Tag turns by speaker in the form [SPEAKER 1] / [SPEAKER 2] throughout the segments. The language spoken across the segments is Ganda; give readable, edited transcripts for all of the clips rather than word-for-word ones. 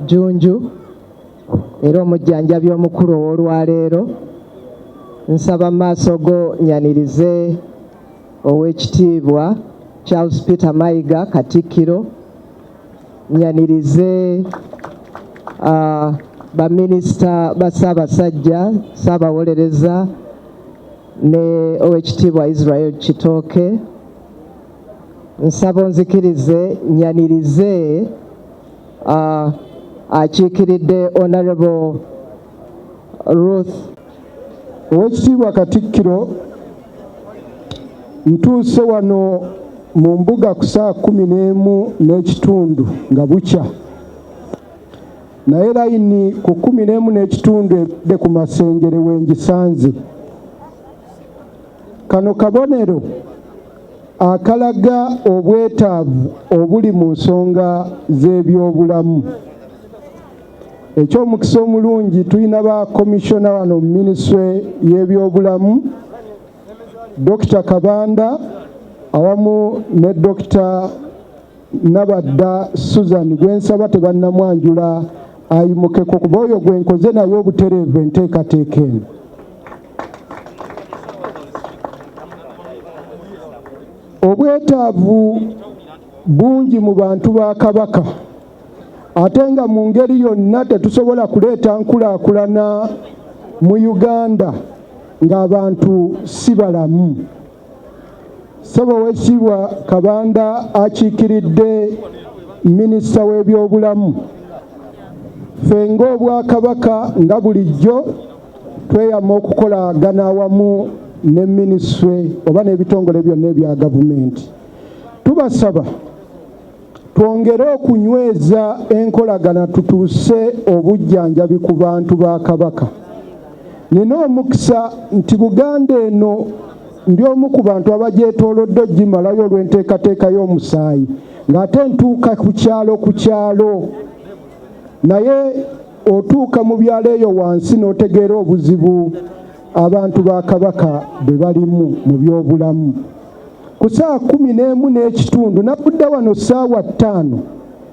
[SPEAKER 1] Majjunju era omujjanjabi omukulu ow'olwaleero. Nsaba maaso go nyanirize Oweekitiibwa Charles Peter Mayiga Katikkiro, nyanirize baminisita ba Ssaabasajja Ssaabawolereza ne Oweekitiibwa Israel Kitooke. Nsaba onzikirize nyanirize akiikiridde Honorable Ruth.
[SPEAKER 2] Oweekitiibwa Katikkiro, ntuuse wano mu mbuga ku 11:30 nga bukya, naye layini ku 11:30 ebadde ku Masengere wengisanze. Kano kabonero akalaga obwetaavu obuli mu nsonga z'ebyobulamu. Ekyomukisa omulungi tulina ba komishona wano mu minisitule y'ebyobulamu, Dr. Kabanda awamu ne Dr. Nabadda Susan gwensaba tebannamwanjula ayimukeko kuba oyo gwenkoze naye obutereevu enteekateeka eno. Obwetaavu bungi mu bantu ba Kabaka, ate nga mu ngeri yonna tetusobola kuleeta nkulaakulana mu Uganda ng'abantu si balamu. Ssebo Oweekitiibwa Kabanda akiikiridde minisita w'ebyobulamu. Ffe ng'Obwakabaka nga bulijjo tweyama okukolagana awamu ne minisitule oba n'ebitongole byonna ebya gavumenti. Tubasaba twongere okunyweza enkolagana tutuuse obujjanjabi ku bantu ba Kabaka. Nina omukisa nti Buganda eno ndi omu ku bantu abagyetoolodde ogimalayo olw'enteekateeka y'omusaayi, ng'ate ntuuka ku kyalo naye otuuka mu byalo eyo wansi n'otegeera obuzibu abantu ba Kabaka bwe balimu mu byobulamu. Ku 11:30 nabudda wano ssaawa 5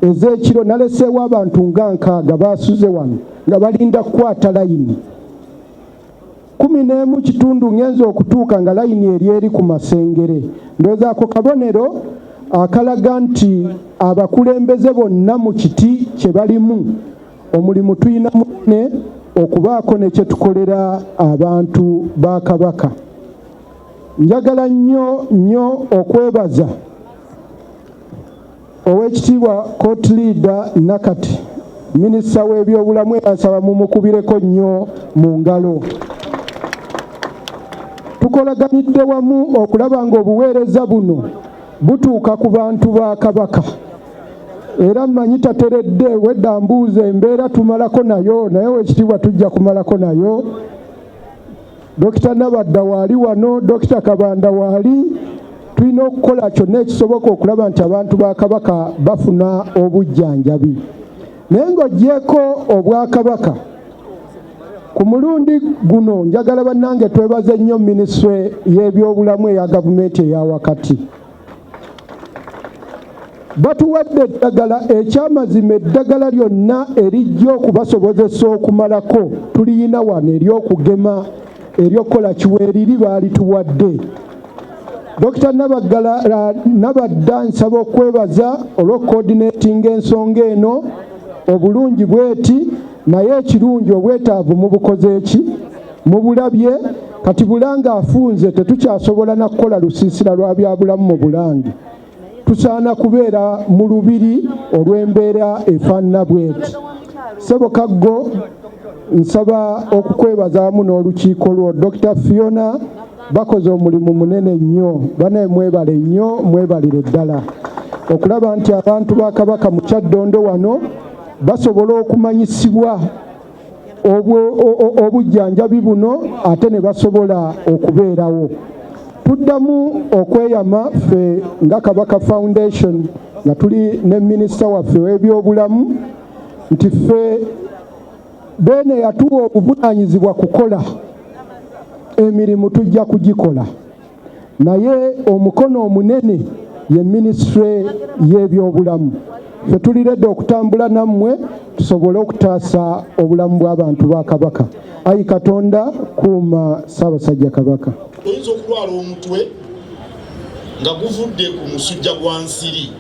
[SPEAKER 2] ez'ekiro naleseewo abantu nga 6 baasuze wano nga balinda kukwata layini. 11:30 ngenza okutuuka nga layini eri ku Masengere. Ndowooza ako kabonero akalaga nti abakulembeze bonna mu kiti kye balimu omulimu tulina munene okubaako ne kye tukolera abantu ba Kabaka. Njagala nnyo okwebaza Oweekitiibwa Court Leader Nakati, minisita w'ebyobulamu, asaba mumukubireko nnyo mu ngalo. Tukolaganidde wamu okulaba ng'obuweereza buno butuuka ku bantu ba Kabaka. Era mmanyi tateredde wedda mbuuza embeera tumalako nayo, naye Oweekitiibwa tujja kumalako nayo. Dr. Nabadda waali wano, Dr. Kabanda waali. Tulina okukola kyonna ekisoboka okulaba nti abantu ba Kabaka bafuna obujjanjabi. Naye ng'oggyeko Obwakabaka, ku mulundi guno njagala bannange twebaze nnyo minisitule y'ebyobulamu eya gavumenti eya wakati. Batuwadde eddagala ekyamazima, eddagala lyonna erijja okubasobozesa okumalako tuliyina wano ery'okugema ery'okukola kiweeriri baalituwadde. Dr. Nabadda nsaba okwebaza olw'ocoordinating ensonga eno obulungi bweti, naye ekirungi obwetaavu mubukoze eki mubulabye. Kati Bulanga afunze tetukyasobola na kukola lusiisira lwa byabulamu mu Bulange. Tusaana kubeera mu lubiri olw'embeera efaanana bweti. Ssebo Kaggo nsaba okukwebaza wamu n'olukiiko lwo. Dr. Fiona bakoze omulimu munene nnyo, banaye mwebale nnyo, mwebalire ddala okulaba nti abantu ba Kabaka mu Kyaddondo wano basobola okumanyisibwa obujjanjabi buno ate ne basobola okubeerawo. Tuddamu okweyama ffe nga Kabaka Foundation nga tuli ne minisita waffe w'ebyobulamu nti ffe beene yatuwa obuvunaanyizibwa kukola emirimu tujja kugikola, naye omukono omunene ye minisitule y'ebyobulamu. Ffe tuliredde okutambula nammwe tusobole okutaasa obulamu bw'abantu ba Kabaka. Ayi Katonda kuuma Ssaabasajja Kabaka.
[SPEAKER 3] Oyinza okulwala omutwe nga guvudde ku musujja gwa nsiri.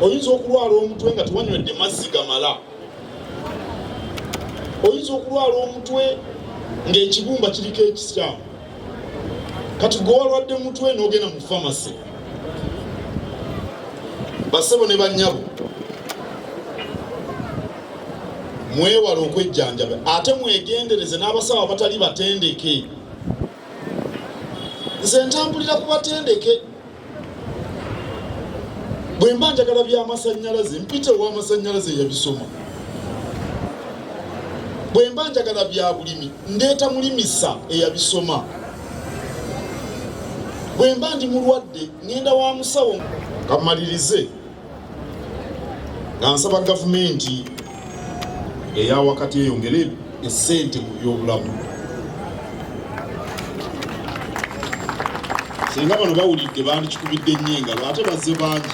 [SPEAKER 3] Oyinza okulwala omutwe nga tewanywedde mazzi gamala. Oyinza okulwala omutwe ng'ekibumba kiriko ekisyamu. Kati gwe walwadde mutwe n'ogenda mu famasi. Bassebo ne bannyabo, mwewala okwejjanjaba ate mwegendereze n'abasawo abatali batendeke. Nze ntambulira ku batendeke. Bwe mba njagala by'amasannyalaze mpite ow'amasannyalaze eyabisoma. Bwe mba njagala bya bulimi ndeeta mulimisa eyabisoma. Bwe mba ndi mulwadde ngenda wa musawo. Kamalirize nga nsaba gavumenti eya wakati eyongere essente ku byobulamu. Singa bano bawulidde bandikikubidde nnyo engalo ate bazze bangi.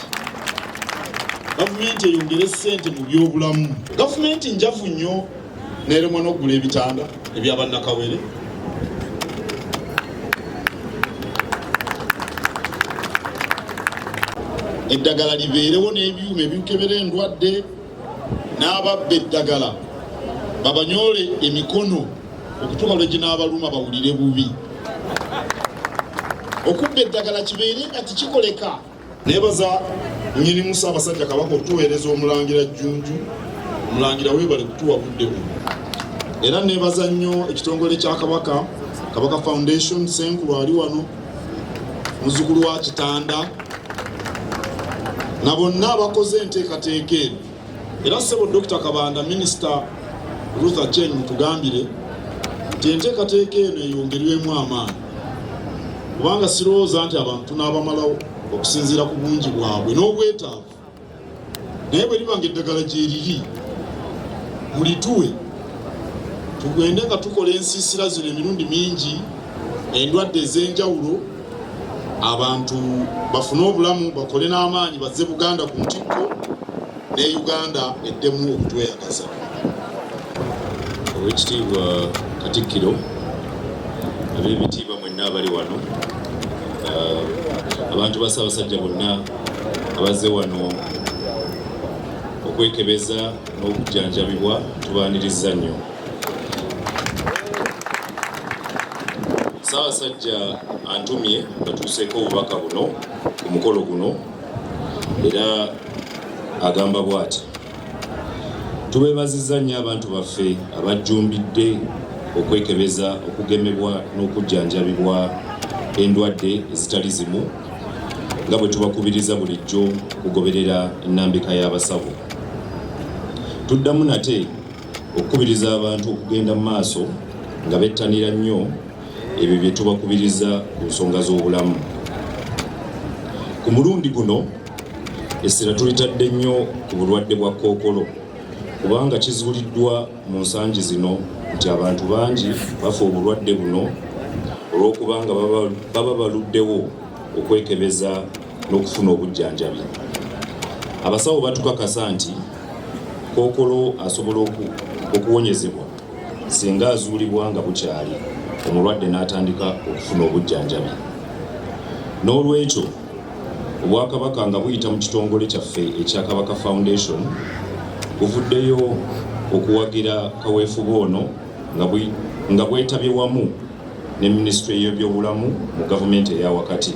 [SPEAKER 3] Gavumenti eyongere essente mu byobulamu. Gavumenti njavu nnyo n'eremwa n'okugula ebitanda ebyabannakawere. Eddagala libeerewo n'ebyuma ebikebera endwadde, n'ababba eddagala babanyole emikono okutuuka lwe ginaabaluma bawulire bubi. Okubba eddagala kibeere nga tikikoleka. Neebaza nnyinimu Ssaabasajja Kabaka okutuweereza Omulangira Jjunju. Omulangira weebale kutuwa budde buno. Era neebaza nnyo ekitongole kya Kabaka, Kabaka Foundation, Senkulu ali wano, muzzukulu wa Kitanda, na bonna abakoze enteekateeka eno. Era ssebo Dr. Kabanda, Minisita Ruth Aceng mutugambire nti enteekateeka eno eyongerwemu amaanyi, kubanga sirowooza nti abantu n'abamalawo okusinziira ku bungi bwabwe n'obwetaavu. Naye bwe liba ng'eddagala gye liri mulituwe, tugende nga tukola ensiisira zino emirundi mingi, endwadde ez'enjawulo, abantu bafune obulamu, bakole n'amaanyi, bazze Buganda ku ntikko, ne Uganda eddemu okutweyagaza.
[SPEAKER 4] Oweekitiibwa Katikkiro, ab'ebitiibwa mwenna abali wano, abantu ba Ssaabasajja bonna abazze wano okwekebeza n'okujjanjabibwa, tubaaniriza nnyo. Ssaabasajja antumye batuuseeko obubaka buno ku mukolo guno, era agamba bw'ati: tubeebazizza nnyo abantu baffe abajjumbidde okwekebeza, okugemebwa n'okujjanjabibwa endwadde ezitali zimu, nga bwe tubakubiriza bulijjo okugoberera ennambika y'abasawo. Tuddamu nate okukubiriza abantu okugenda mu maaso nga bettanira nnyo ebyo bye tubakubiriza ku nsonga z'obulamu. Ku mulundi guno essira tulitadde nnyo ku bulwadde bwa kkookolo, kubanga kizuuliddwa mu nsangi zino nti abantu bangi bafa obulwadde buno olw'okubanga baba baluddewo okwekebeza n'okufuna obujjanjabi. Abasawo batukakasa nti kkookolo asobola okuwonyezebwa singa azuulibwa nga bukyali omulwadde n'atandika okufuna obujjanjabi. N'olwekyo Obwakabaka nga buyita mu kitongole kyaffe ekya Kabaka Foundation buvuddeyo okuwagira kaweefube ono nga bwetabye wamu ne Minisitule y'ebyobulamu mu gavumenti eya wakati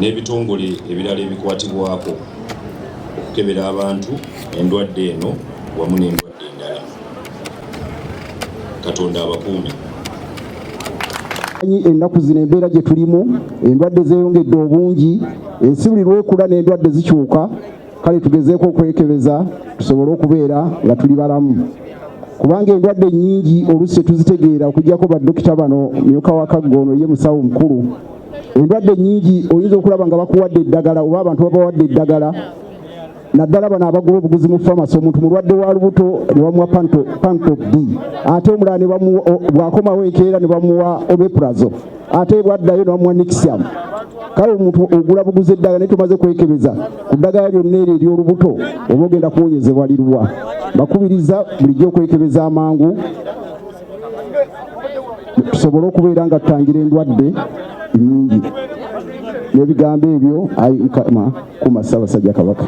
[SPEAKER 4] n'ebitongole ebirala ebikwatibwako okukebera abantu endwadde eno wamu n'endwadde endala. Katonda abakuume.
[SPEAKER 2] Ennaku zino embeera gye tulimu, endwadde zeeyongedde obungi, ensi buli lwekula n'endwadde zikyuka, kale tugezeeko okwekebeza tusobole okubeera nga tuli balamu. Kubanga endwadde nnyingi oluusi tuzitegeera okuggyako baddokita bano, myuka wa Kaggono ye musawo mukulu. Endwadde nnyingi oyinza okulaba nga bakuwadde eddagala oba abantu babawadde eddagala
[SPEAKER 5] naddala bano abagoba obuguzi mu famasi, omuntu mulwadde wa lubuto ne bamuwa panto B, ate omulala ne bwakomawo enkeera ne bamuwa omeprazole, ate bwaddayo ne bamuwa Nexium. Kale omuntu ogula buguzi eddagala naye tumaze kwekebeza ku ddagala lyonna eryo ery'olubuto oba ogenda kuwonyezebwa liruwa. Bakubiriza bulijjo okwekebeza amangu tusobole okubeera nga tutangira endwadde nnyingi. N'ebigambo ebyo ayi Mukama kuuma Ssaabasajja Kabaka.